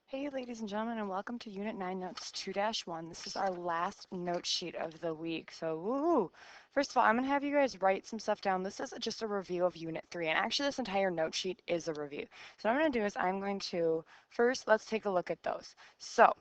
Hey, ladies and gentlemen, and welcome to Unit 9 Notes 2-1. This is our last note sheet of the week. So, woohoo! First of all, I'm going to have you guys write some stuff down. This is just a review of Unit 3, and actually this entire note sheet is a review. So what I'm going to do is I'm going to, first, let's take a look at those. So,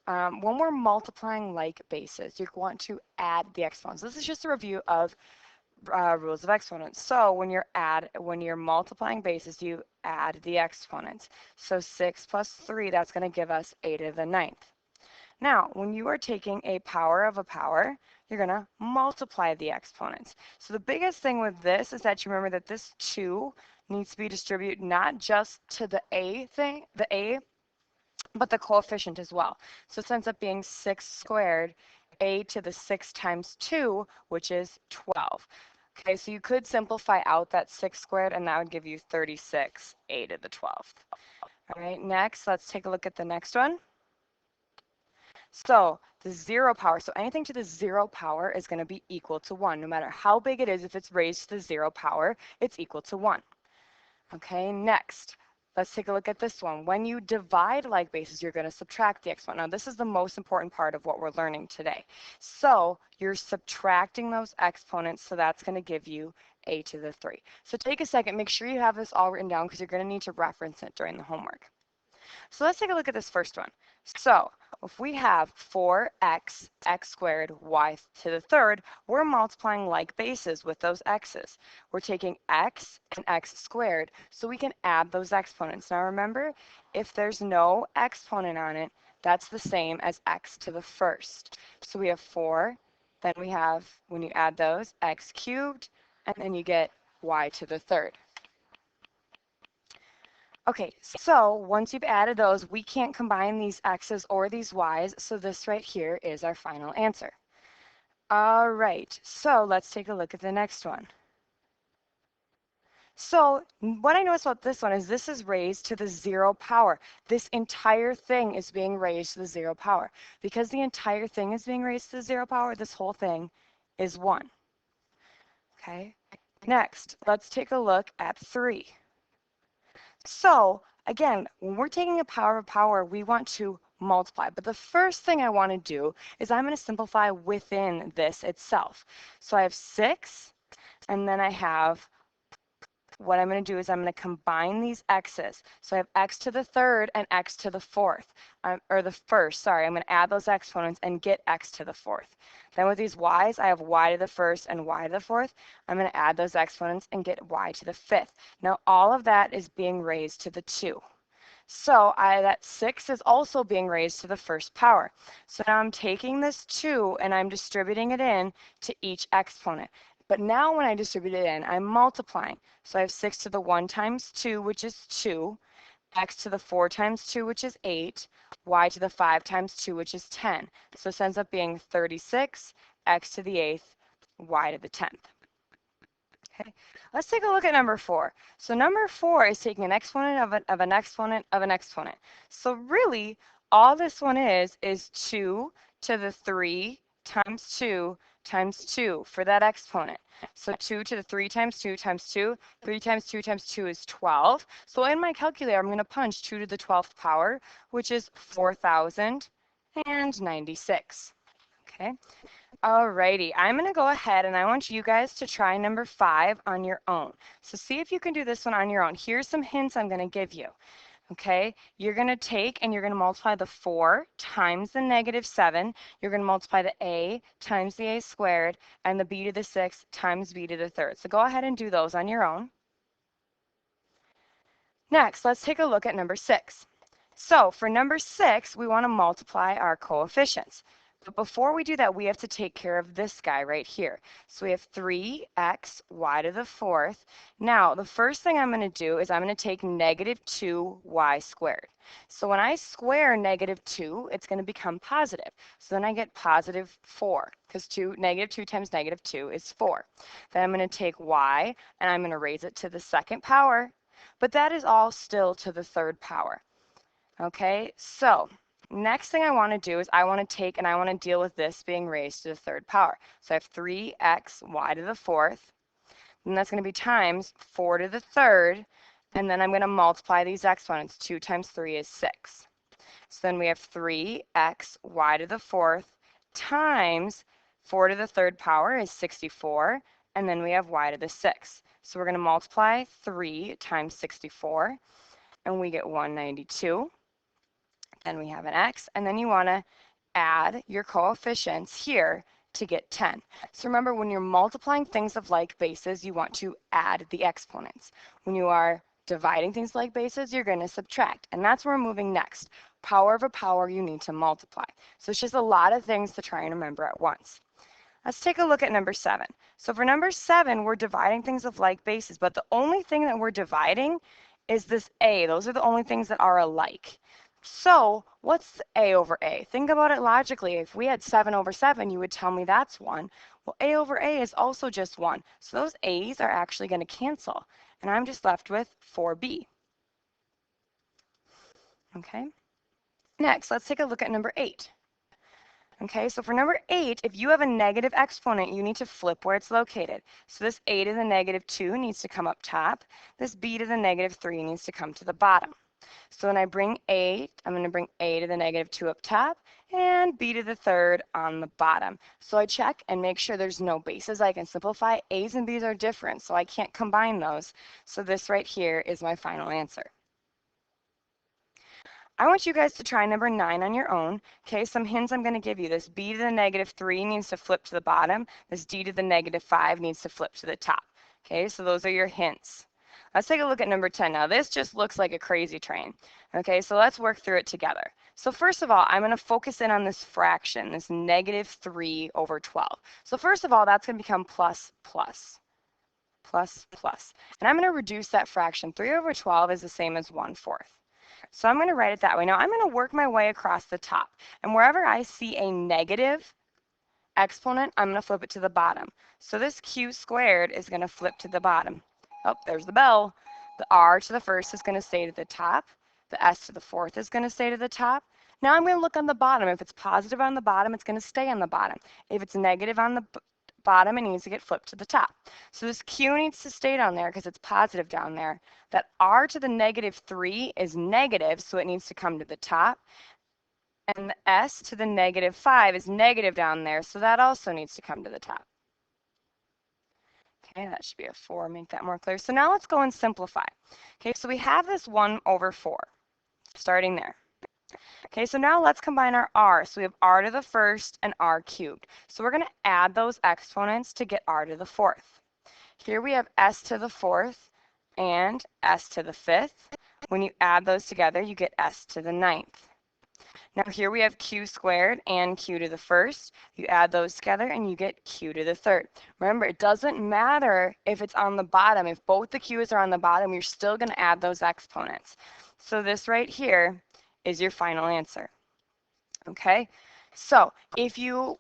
when we're multiplying like bases, you want to add the exponents. This is just a review of rules of exponents. So when you're multiplying bases, you add the exponents. So 6 plus 3, that's going to give us 8 to the ninth. Now, when you are taking a power of a power, you're going to multiply the exponents. So the biggest thing with this is that you remember that this 2 needs to be distributed not just to the a, but the coefficient as well. So it ends up being 6 squared, a to the 6 times 2, which is 12. Okay, so you could simplify out that 6 squared, and that would give you 36, a to the 12th. All right, next, let's take a look at the next one. So the 0 power, so anything to the 0 power is going to be equal to 1. No matter how big it is, if it's raised to the 0 power, it's equal to 1. Okay, next, let's take a look at this one. When you divide like bases, you're going to subtract the exponent. Now, this is the most important part of what we're learning today. So you're subtracting those exponents, so that's going to give you a to the 3. So take a second, make sure you have this all written down because you're going to need to reference it during the homework. So let's take a look at this first one. So if we have 4x, x squared, y to the third, we're multiplying like bases with those x's. We're taking x and x squared, so we can add those exponents. Now remember, if there's no exponent on it, that's the same as x to the first. So we have 4, then we have, when you add those, x cubed, and then you get y to the third. Okay, so once you've added those, we can't combine these x's or these y's, so this right here is our final answer. All right, so let's take a look at the next one. So what I noticed about this one is this is raised to the 0 power. This entire thing is being raised to the 0 power. Because the entire thing is being raised to the 0 power, this whole thing is 1. Okay, next, let's take a look at 3. So again, when we're taking a power of power, we want to multiply. But the first thing I want to do is I'm going to simplify within this itself. So I have 6, and then I have, what I'm going to do is I'm going to combine these x's. So I have x to the third and x to the fourth, or the first, sorry. I'm going to add those exponents and get x to the fourth. Then with these y's, I have y to the first and y to the fourth. I'm going to add those exponents and get y to the fifth. Now all of that is being raised to the 2. So that 6 is also being raised to the first power. So now I'm taking this 2 and I'm distributing it in to each exponent. But now when I distribute it in, I'm multiplying. So I have 6 to the 1 times 2, which is 2, x to the 4 times 2, which is 8, y to the 5 times 2, which is 10. So this ends up being 36, x to the 8th, y to the 10th. Okay, let's take a look at number 4. So number 4 is taking an exponent of an exponent of an exponent. So really, all this one is 2 to the 3 times 2 times 2 for that exponent. So 2 to the 3 times 2 times 2, 3 times 2 times 2 is 12. So in my calculator, I'm going to punch 2 to the 12th power, which is 4,096. Okay. Alrighty, I'm going to go ahead and I want you guys to try number 5 on your own. So see if you can do this one on your own. Here's some hints I'm going to give you. Okay, you're going to take and you're going to multiply the 4 times the -7. You're going to multiply the a times the a squared and the b to the 6 times b to the third. So go ahead and do those on your own. Next, let's take a look at number 6. So for number 6, we want to multiply our coefficients. But before we do that, we have to take care of this guy right here. So we have 3x y to the 4th. Now, the first thing I'm going to do is I'm going to take -2y squared. So when I square -2, it's going to become positive. So then I get positive 4, because -2 times -2 is 4. Then I'm going to take y, and I'm going to raise it to the second power. But that is all still to the third power. Okay, so next thing I want to do is I want to take and I want to deal with this being raised to the third power. So I have 3x y to the 4th, and that's going to be times 4 to the third, and then I'm going to multiply these exponents. 2 times 3 is 6. So then we have 3xy to the 4th times 4 to the 3rd power is 64, and then we have y to the 6th. So we're going to multiply 3 times 64, and we get 192. Then we have an x, and then you want to add your coefficients here to get 10. So remember, when you're multiplying things of like bases, you want to add the exponents. When you are dividing things like bases, you're going to subtract, and that's where we're moving next. Power of a power, you need to multiply. So it's just a lot of things to try and remember at once. Let's take a look at number 7. So for number 7, we're dividing things of like bases, but the only thing that we're dividing is this a. Those are the only things that are alike. So what's a over a? Think about it logically. If we had 7 over 7, you would tell me that's 1. Well, a over a is also just 1. So those a's are actually going to cancel. And I'm just left with 4b. Okay. Next, let's take a look at number 8. Okay, so for number 8, if you have a negative exponent, you need to flip where it's located. So this a to the negative 2 needs to come up top. This b to the negative 3 needs to come to the bottom. So when I bring a, I'm going to bring a to the negative 2 up top and b to the 3rd on the bottom. So I check and make sure there's no bases. I can simplify. A's and b's are different, so I can't combine those. So this right here is my final answer. I want you guys to try number 9 on your own. Okay, some hints I'm going to give you. This b to the negative 3 needs to flip to the bottom. This d to the negative 5 needs to flip to the top. Okay, so those are your hints. Let's take a look at number 10 now. This just looks like a crazy train. Okay, so let's work through it together. So first of all, I'm going to focus in on this fraction, this negative 3 over 12. So first of all, that's going to become plus, plus, plus, plus. And I'm going to reduce that fraction. 3 over 12 is the same as 1/4. So I'm going to write it that way. Now I'm going to work my way across the top. And wherever I see a negative exponent, I'm going to flip it to the bottom. So this q squared is going to flip to the bottom. Oh, there's the bell. The r to the first is going to stay to the top. The s to the 4th is going to stay to the top. Now I'm going to look on the bottom. If it's positive on the bottom, it's going to stay on the bottom. If it's negative on the bottom, it needs to get flipped to the top. So this q needs to stay down there because it's positive down there. That r to the negative 3 is negative, so it needs to come to the top. And the s to the negative 5 is negative down there, so that also needs to come to the top. Okay, that should be a 4, make that more clear. So now let's go and simplify. Okay, so we have this 1 over 4, starting there. Okay, so now let's combine our r. So we have r to the 1st and r cubed. So we're going to add those exponents to get r to the 4th. Here we have s to the 4th and s to the 5th. When you add those together, you get s to the 9th. Now here we have q squared and q to the 1st. You add those together and you get q to the 3rd. Remember, it doesn't matter if it's on the bottom. If both the q's are on the bottom, you're still going to add those exponents. So this right here is your final answer. Okay, so if you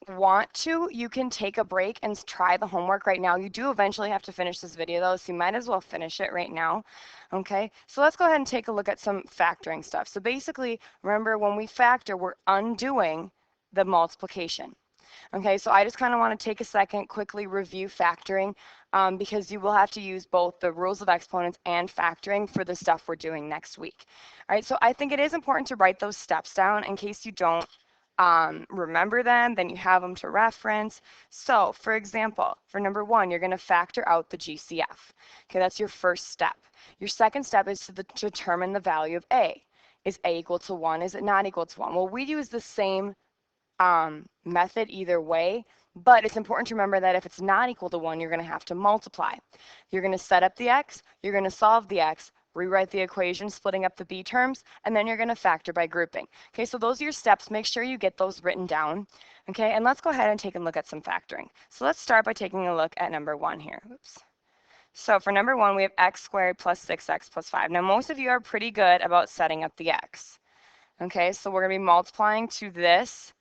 want to, you can take a break and try the homework right now. You do eventually have to finish this video though, so you might as well finish it right now. Okay, so let's go ahead and take a look at some factoring stuff. So basically, remember when we factor, we're undoing the multiplication. Okay, so I just kind of want to take a second, quickly review factoring because you will have to use both the rules of exponents and factoring for the stuff we're doing next week. All right, so I think it is important to write those steps down in case you don't remember them, then you have them to reference. So for example, for number 1, you're going to factor out the GCF. Okay, that's your first step. Your second step is to determine the value of A. Is A equal to 1? Is it not equal to 1? Well, we use the same method either way, but it's important to remember that if it's not equal to 1, you're going to have to multiply. You're going to set up the x, you're going to solve the x, rewrite the equation, splitting up the b terms, and then you're going to factor by grouping. Okay, so those are your steps. Make sure you get those written down. Okay, and let's go ahead and take a look at some factoring. So let's start by taking a look at number 1 here. Oops. So for number 1, we have x squared plus 6x plus 5. Now, most of you are pretty good about setting up the x. Okay, so we're going to be multiplying to this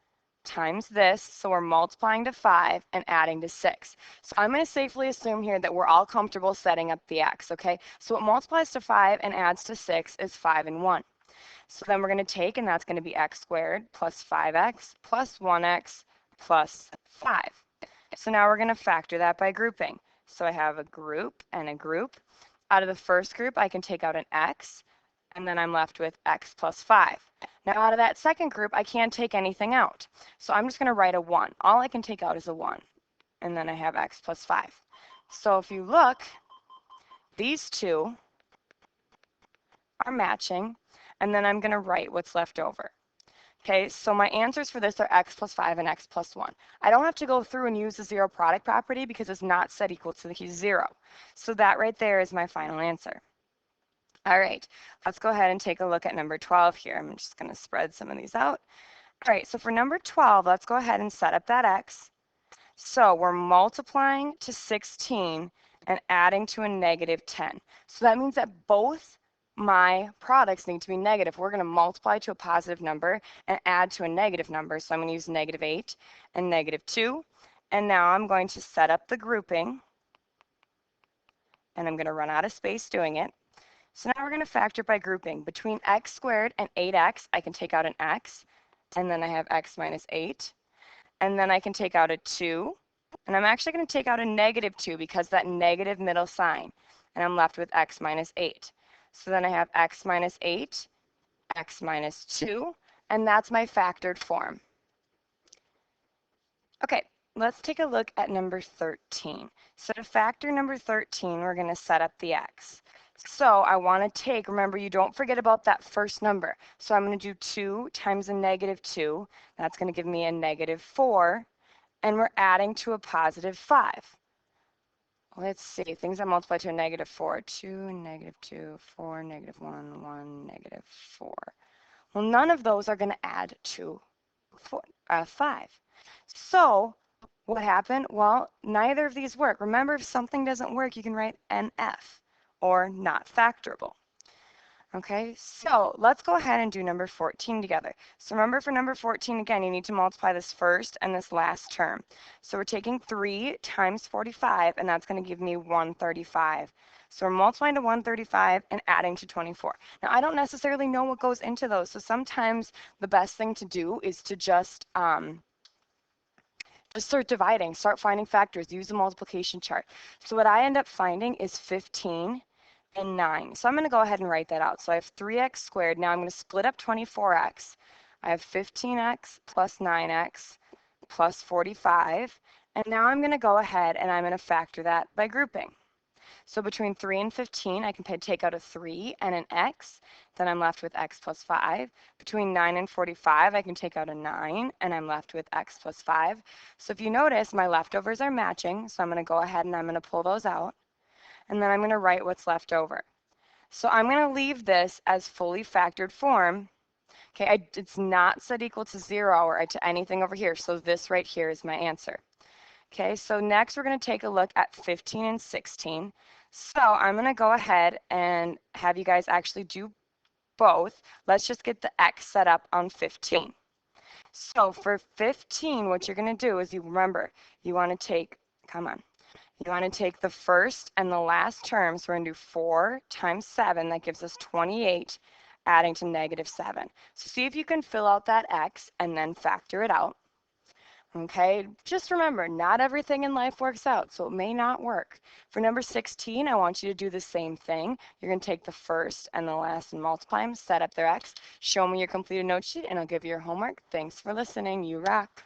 times this, so we're multiplying to 5 and adding to 6. So I'm going to safely assume here that we're all comfortable setting up the x, okay? So what multiplies to 5 and adds to 6 is 5 and 1. So then we're going to take, and that's going to be x squared plus 5x plus 1x plus 5. So now we're going to factor that by grouping. So I have a group and a group. Out of the first group, I can take out an x, and then I'm left with x plus 5. Now out of that second group, I can't take anything out. So I'm just going to write a 1. All I can take out is a 1. And then I have x plus 5. So if you look, these two are matching, and then I'm going to write what's left over. Okay, so my answers for this are x plus 5 and x plus 1. I don't have to go through and use the zero product property because it's not set equal to the 0. So that right there is my final answer. All right, let's go ahead and take a look at number 12 here. I'm just going to spread some of these out. All right, so for number 12, let's go ahead and set up that x. So we're multiplying to 16 and adding to a negative 10. So that means that both my products need to be negative. We're going to multiply to a positive number and add to a negative number. So I'm going to use negative 8 and negative 2. And now I'm going to set up the grouping. And I'm going to run out of space doing it. So now we're going to factor by grouping. Between x squared and 8x, I can take out an x. And then I have x minus 8. And then I can take out a 2. And I'm actually going to take out a negative 2 because that negative middle sign. And I'm left with x minus 8. So then I have x minus 8, x minus 2, and that's my factored form. Okay, let's take a look at number 13. So to factor number 13, we're going to set up the x. So I want to take, remember, you don't forget about that first number. So I'm going to do 2 times a negative 2. That's going to give me a negative 4. And we're adding to a positive 5. Let's see, things that multiply to a negative 4. 2, negative 2, 4, negative 1, 1, negative 4. Well, none of those are going to add to 5. So what happened? Well, neither of these work. Remember, if something doesn't work, you can write NF, or not factorable. Okay, so let's go ahead and do number 14 together. So remember, for number 14, again, you need to multiply this first and this last term. So we're taking 3 times 45, and that's going to give me 135. So we're multiplying to 135 and adding to 24. Now, I don't necessarily know what goes into those, so sometimes the best thing to do is to just start dividing, start finding factors, use the multiplication chart. So what I end up finding is 15 and 9. So I'm going to go ahead and write that out. So I have 3x squared. Now I'm going to split up 24x. I have 15x plus 9x plus 45. And now I'm going to go ahead and I'm going to factor that by grouping. So between 3 and 15, I can take out a 3 and an x. Then I'm left with x plus 5. Between 9 and 45, I can take out a 9, and I'm left with x plus 5. So if you notice, my leftovers are matching. So I'm going to go ahead and I'm going to pull those out. And then I'm going to write what's left over. So I'm going to leave this as fully factored form. Okay, it's not set equal to 0 or to anything over here. So this right here is my answer. Okay, so next we're going to take a look at 15 and 16. So I'm going to go ahead and have you guys actually do both. Let's just get the x set up on 15. So for 15, what you're going to do is you remember, you want to take, you want to take the first and the last term. So we're going to do 4 times 7. That gives us 28, adding to negative 7. So see if you can fill out that x and then factor it out. Okay, just remember, not everything in life works out, so it may not work. For number 16, I want you to do the same thing. You're going to take the first and the last and multiply them, set up their x, show me your completed note sheet, and I'll give you your homework. Thanks for listening. You rock.